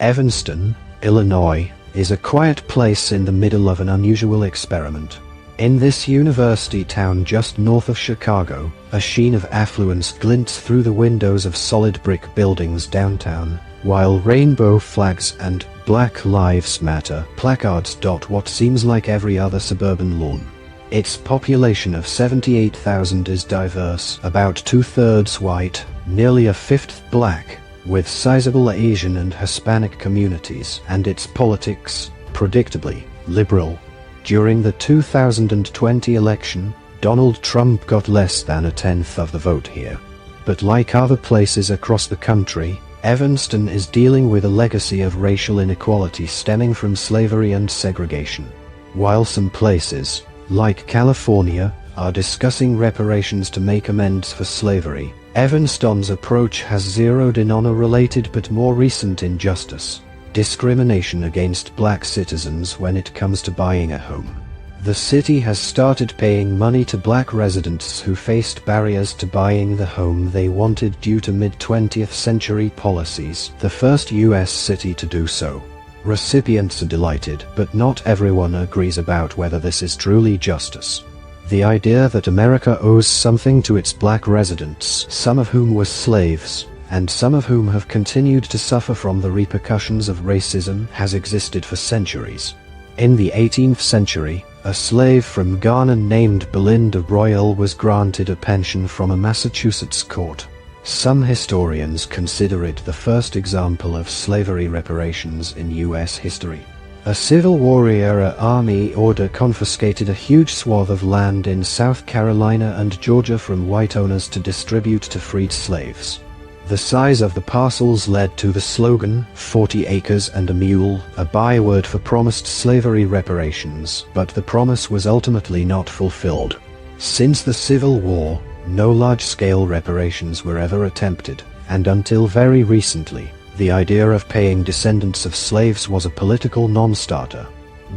Evanston, Illinois, is a quiet place in the middle of an unusual experiment. In this university town just north of Chicago, a sheen of affluence glints through the windows of solid brick buildings downtown, while rainbow flags and Black Lives Matter placards dot what seems like every other suburban lawn. Its population of 78,000 is diverse, about 2/3 white, nearly a fifth black, with sizable Asian and Hispanic communities, and its politics, predictably, liberal. During the 2020 election, Donald Trump got less than a tenth of the vote here. But like other places across the country, Evanston is dealing with a legacy of racial inequality stemming from slavery and segregation. While some places, like California, are discussing reparations to make amends for slavery, Evanston's approach has zeroed in on a related but more recent injustice: discrimination against black citizens when it comes to buying a home. The city has started paying money to black residents who faced barriers to buying the home they wanted due to mid-20th century policies, the first U.S. city to do so. Recipients are delighted, but not everyone agrees about whether this is truly justice. The idea that America owes something to its black residents, some of whom were slaves, and some of whom have continued to suffer from the repercussions of racism, has existed for centuries. In the 18th century, a slave from Ghana named Belinda Royal was granted a pension from a Massachusetts court. Some historians consider it the first example of slavery reparations in U.S. history. A Civil War-era army order confiscated a huge swath of land in South Carolina and Georgia from white owners to distribute to freed slaves. The size of the parcels led to the slogan, 40 acres and a mule, a byword for promised slavery reparations, but the promise was ultimately not fulfilled. Since the Civil War, no large-scale reparations were ever attempted, and until very recently, the idea of paying descendants of slaves was a political non-starter.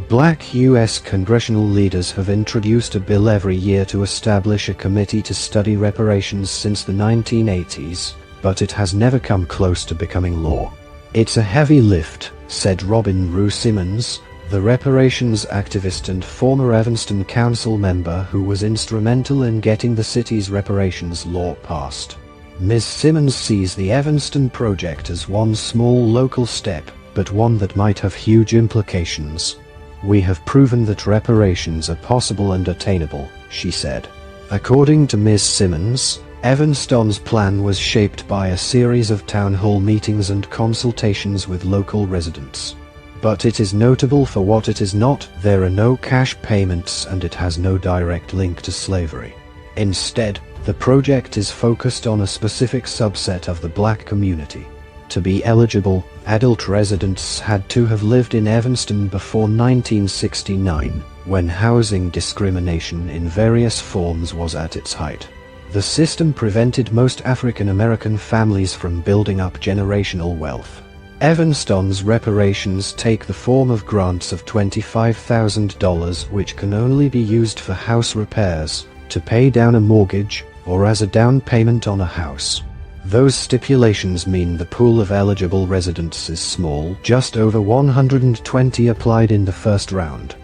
Black U.S. congressional leaders have introduced a bill every year to establish a committee to study reparations since the 1980s, but it has never come close to becoming law. "It's a heavy lift," said Robin Rue Simmons, the reparations activist and former Evanston council member who was instrumental in getting the city's reparations law passed. Ms. Simmons sees the Evanston project as one small local step, but one that might have huge implications. "We have proven that reparations are possible and attainable," she said. According to Ms. Simmons, Evanston's plan was shaped by a series of town hall meetings and consultations with local residents. But it is notable for what it is not: there are no cash payments and it has no direct link to slavery. Instead, the project is focused on a specific subset of the black community. To be eligible, adult residents had to have lived in Evanston before 1969, when housing discrimination in various forms was at its height. The system prevented most African American families from building up generational wealth. Evanston's reparations take the form of grants of $25,000, which can only be used for house repairs, to pay down a mortgage, or as a down payment on a house. Those stipulations mean the pool of eligible residents is small. Just over 120 applied in the first round.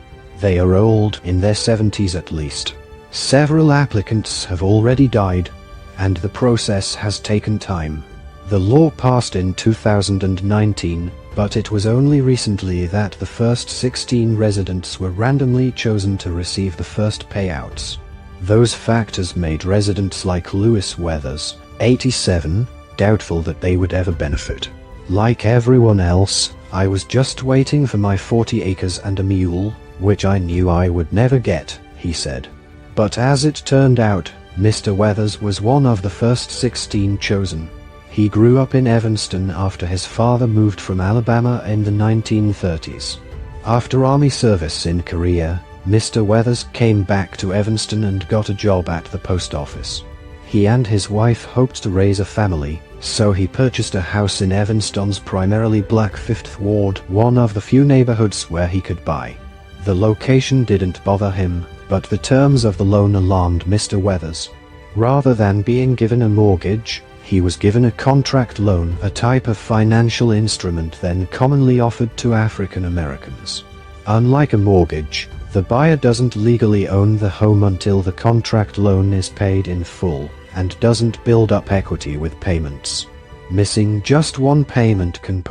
They are old, in their 70s at least. Several applicants have already died, and the process has taken time. The law passed in 2019, but it was only recently that the first 16 residents were randomly chosen to receive the first payouts. Those factors made residents like Lewis Weathers, 87, doubtful that they would ever benefit. "Like everyone else, I was just waiting for my 40 acres and a mule, which I knew I would never get," he said. But as it turned out, Mr. Weathers was one of the first 16 chosen. He grew up in Evanston after his father moved from Alabama in the 1930s. After Army service in Korea, Mr. Weathers came back to Evanston and got a job at the post office. He and his wife hoped to raise a family, so he purchased a house in Evanston's primarily black Fifth Ward, one of the few neighborhoods where he could buy. The location didn't bother him, but the terms of the loan alarmed Mr. Weathers. Rather than being given a mortgage, He was given a contract loan, a type of financial instrument then commonly offered to African Americans. Unlike a mortgage, the buyer doesn't legally own the home until the contract loan is paid in full, and doesn't build up equity with payments. Missing just one payment can put